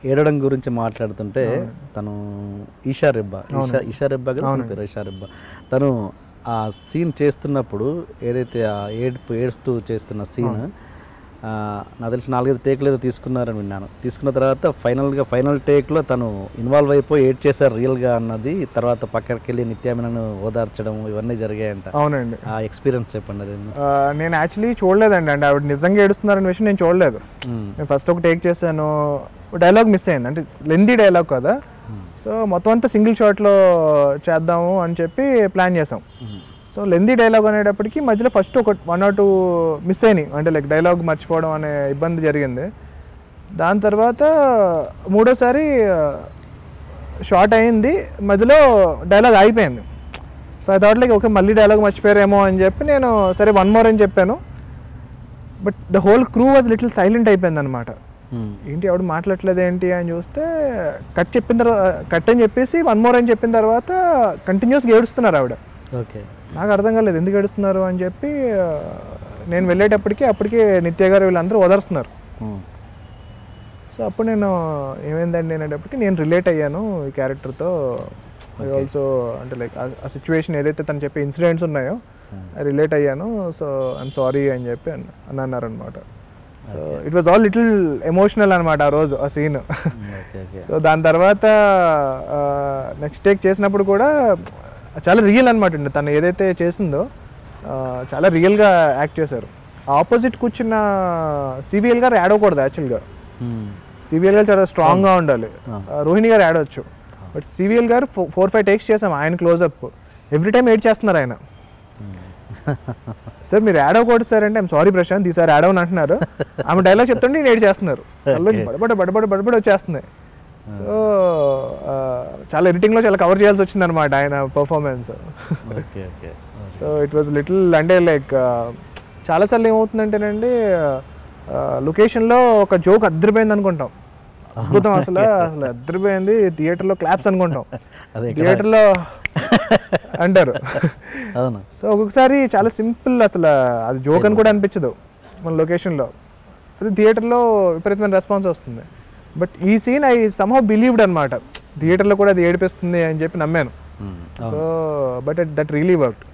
ఏడవడం గురించి మాట్లాడుతుంటే తను ఈషా రెబ్బా తను ఆ సీన్ చేస్తున్నప్పుడు ఏదైతే ఆ ఏడుస్తూ చేస్తున్న సీన్ నాకు తెలిసి 4-5 టేక్లు ఏదో తీసుకున్నారని విన్నాను. తీసుకున్న తర్వాత ఫైనల్ టేక్లో తను ఇన్వాల్వ్ అయిపోయి ఏడ్ చేశారు రియల్గా అన్నది. తర్వాత పక్కకి వెళ్ళి నిత్యామినను ఓదార్చడం ఇవన్నీ జరిగాయంట. అవునండి. ఆ ఎక్స్పీరియన్స్ చెప్పండి. అది నేను యాక్చువల్లీ చూడలేదండి. అంటే ఆవిడ నిజంగా ఏడుస్తున్నారనే విషయం నేను చూడలేదు. నేను ఫస్ట్ ఒక టేక్ చేశాను, డైలాగ్ మిస్ అయింది. అంటే లెందీ డైలాగ్ కదా, సో మొత్తం అంతా సింగిల్ షాట్లో చేద్దాము అని చెప్పి ప్లాన్ చేసాం. సో లెందీ డైలాగ్ అనేటప్పటికి మధ్యలో ఫస్ట్ ఒక 1 or 2 మిస్ అయినాయి. అంటే లైక్ డైలాగ్ మర్చిపోవడం అనే ఇబ్బంది జరిగింది. దాని తర్వాత మూడోసారి షార్ట్ అయింది, మధ్యలో డైలాగ్ అయిపోయింది. So I thought like okay మళ్ళీ డైలాగ్ మర్చిపోయారేమో అని చెప్పి నేను సరే 1 more అని చెప్పాను. But the whole crew was little silent అయిపోయింది అనమాట. ఏంటి ఆవిడ మాట్లాడలేదు ఏంటి అని చూస్తే కట్ అని చెప్పేసి 1 more అని చెప్పిన తర్వాత కంటిన్యూస్గా ఏడుస్తున్నారు ఆవిడ. ఓకే, నాకు అర్థం కాలేదు ఎందుకు ఏడుస్తున్నారు అని చెప్పి నేను అప్పటికే నిత్య గారు వీళ్ళందరూ ఓదారుస్తున్నారు. సో అప్పుడు నేను ఏమైందండి అనేటప్పటికి నేను రిలేట్ అయ్యాను ఈ క్యారెక్టర్తో. ఐ ఆల్సో అంటే లైక్ ఆ సిచ్యువేషన్ ఏదైతే తను చెప్పే ఇన్సిడెంట్స్ ఉన్నాయో రిలేట్ అయ్యాను. సో ఐఎమ్ సారీ అని చెప్పి అన్నారనమాట. So it was all little emotional అనమాట ఆ రోజు ఆ సీన్. సో దాని తర్వాత నెక్స్ట్ టేక్ చేసినప్పుడు కూడా చాలా రియల్ అనమాట అండి. తను ఏదైతే చేసిందో చాలా రియల్గా యాక్ట్ చేశారు. ఆపోజిట్ కూర్చున్న సివిఎల్ గారు యాడ్ అవ్వకూడదు యాక్చువల్గా. సివిఎల్ గారు చాలా స్ట్రాంగ్గా ఉండాలి, రోహిణి గారు యాడ్ అవ్వచ్చు. బట్ సివిఎల్ గారు 4-5 టేక్స్ చేసాం ఆయన క్లోజప్. ఎవ్రీ టైం ఎయిడ్ చేస్తున్నారు ఆయన. సార్ మీరు యాడ్ అవ్వకూడదు సార్ అంటే ఐమ్ సారీ ప్రశాంత్ ఈసారి యాడ్ అవ్వని అంటున్నారు. ఆమె డైలాగ్ చెప్తుంటే నేను ఎయిడ్ చేస్తున్నారు, బడబడ వచ్చేస్తున్నాయి. సో చాలా ఎడిటింగ్లో చాలా కవర్ చేయాల్సి వచ్చింది అనమాట ఆయన performance. So it was little అంటే లైక్ చాలాసార్లు ఏమవుతుందంటేనండి లొకేషన్లో ఒక జోక్ అద్దరిపోయింది అనుకుంటాం, అద్భుతం అసలు అద్దరిపోయింది, థియేటర్లో క్లాప్స్ అనుకుంటాం, థియేటర్లో అంటారు. సో ఒక్కొక్కసారి చాలా సింపుల్ అసలు అది జోక్ అని కూడా అనిపించదు మన లొకేషన్లో, అది థియేటర్లో విపరీతమైన రెస్పాన్స్ వస్తుంది. బట్ ఈ సీన్ ఐ సమ్హౌ బిలీవ్డ్ అనమాట, థియేటర్లో కూడా అది ఏడిపిస్తుంది అని చెప్పి నమ్మాను. So but that really worked.